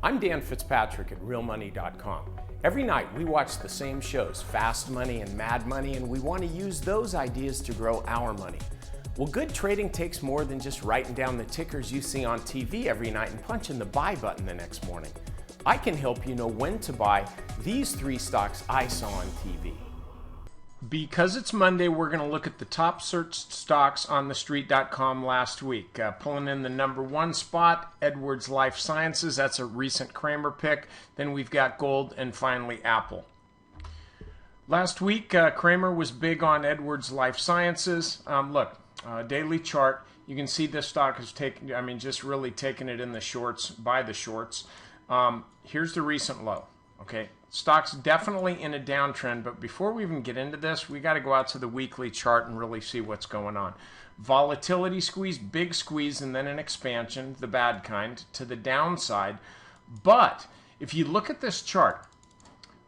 I'm Dan Fitzpatrick at RealMoney.com. Every night we watch the same shows, Fast Money and Mad Money, and we want to use those ideas to grow our money. Well, good trading takes more than just writing down the tickers you see on TV every night and punching the buy button the next morning. I can help you know when to buy these 3 stocks I saw on TV. Because it's Monday, we're going to look at the top searched stocks on TheStreet.com last week. Pulling in the number 1 spot, Edwards Lifesciences. That's a recent Cramer pick. Then we've got gold, and finally Apple. Last week, Cramer was big on Edwards Lifesciences. Daily chart. You can see this stock has taken, just really taken it in the shorts, by the shorts. Here's the recent low. Okay, stock's definitely in a downtrend, but before we even get into this, we got to go out to the weekly chart and really see what's going on. Volatility squeeze, big squeeze, and then an expansion, the bad kind, to the downside. But if you look at this chart,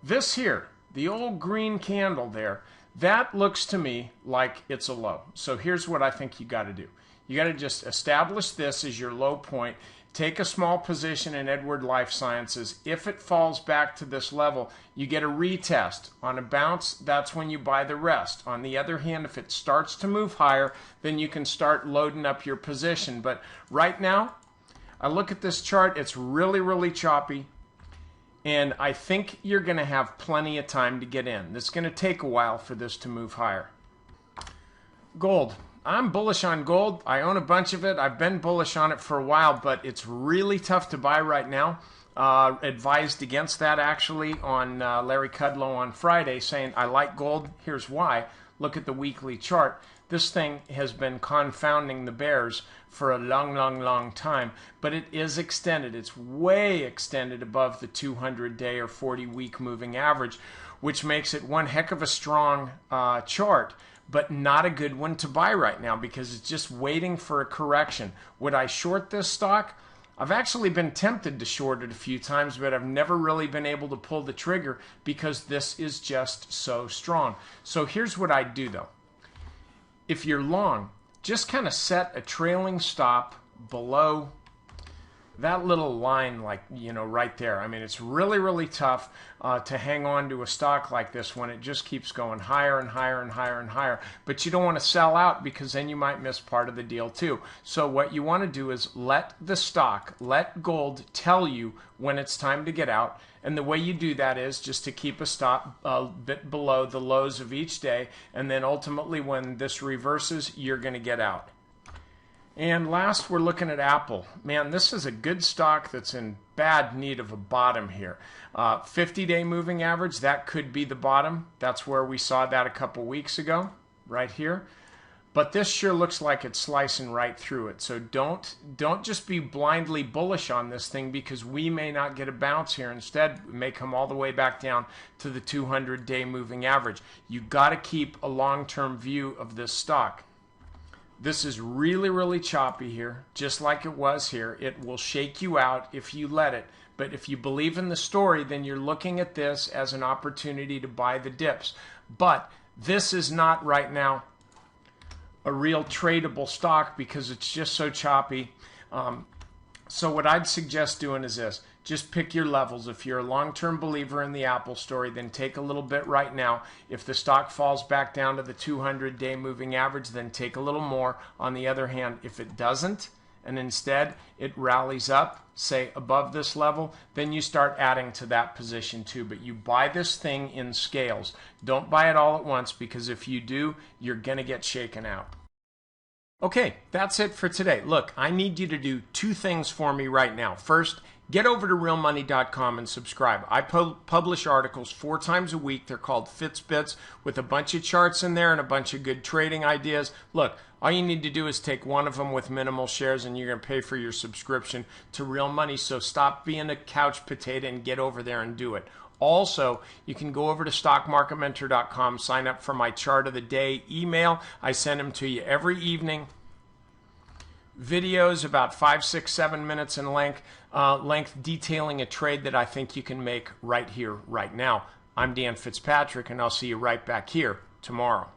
this here, the old green candle there, that looks to me like it's a low. So here's what I think you got to do. You got to just establish this as your low point. Take a small position in Edwards Lifesciences. If it falls back to this level, you get a retest. On a bounce, that's when you buy the rest. On the other hand, if it starts to move higher, then you can start loading up your position. But right now, I look at this chart, it's really, really choppy. And I think you're going to have plenty of time to get in. It's going to take a while for this to move higher. Gold. I'm bullish on gold. I own a bunch of it. I've been bullish on it for a while, but it's really tough to buy right now. Advised against that actually on Larry Kudlow on Friday, saying I like gold. Here's why. Look at the weekly chart. This thing has been confounding the bears for a long, long, long time, but it is extended. It's way extended above the 200-day or 40-week moving average, which makes it one heck of a strong chart, but not a good one to buy right now because it's just waiting for a correction. Would I short this stock? I've actually been tempted to short it a few times, but I've never really been able to pull the trigger because this is just so strong. So here's what I'd do though. If you're long, just kind of set a trailing stop below that little line, like, right there. It's really, really tough to hang on to a stock like this when it just keeps going higher and higher and higher and higher. But you don't want to sell out because then you might miss part of the deal too. So what you want to do is let the stock, let gold tell you when it's time to get out. And the way you do that is just to keep a stop a bit below the lows of each day. And then ultimately when this reverses, you're going to get out. And last, we're looking at Apple. Man, this is a good stock that's in bad need of a bottom here. 50-day moving average, that could be the bottom. That's where we saw that a couple weeks ago, right here. But this sure looks like it's slicing right through it. So don't just be blindly bullish on this thing because we may not get a bounce here. Instead, it may come all the way back down to the 200-day moving average. You got to keep a long-term view of this stock. This is really, really choppy here, just like it was here. It will shake you out if you let it. But if you believe in the story, then you're looking at this as an opportunity to buy the dips. But this is not right now a real tradable stock because it's just so choppy. So what I'd suggest doing is this. Just pick your levels. If you're a long-term believer in the Apple story, then take a little bit right now. If the stock falls back down to the 200-day moving average, then take a little more. On the other hand, if it doesn't, and instead it rallies up, say above this level, then you start adding to that position too. But you buy this thing in scales. Don't buy it all at once because if you do, you're going to get shaken out. Okay, that's it for today. Look, I need you to do 2 things for me right now. First, get over to realmoney.com and subscribe. I publish articles 4 times a week. They're called FitzBits with a bunch of charts in there and a bunch of good trading ideas. Look, all you need to do is take one of them with minimal shares and you're going to pay for your subscription to Real Money. So stop being a couch potato and get over there and do it. Also, you can go over to stockmarketmentor.com, sign up for my chart of the day email. I send them to you every evening. Videos about 5, 6, 7 minutes in length detailing a trade that I think you can make right here, right now. I'm Dan Fitzpatrick, and I'll see you right back here tomorrow.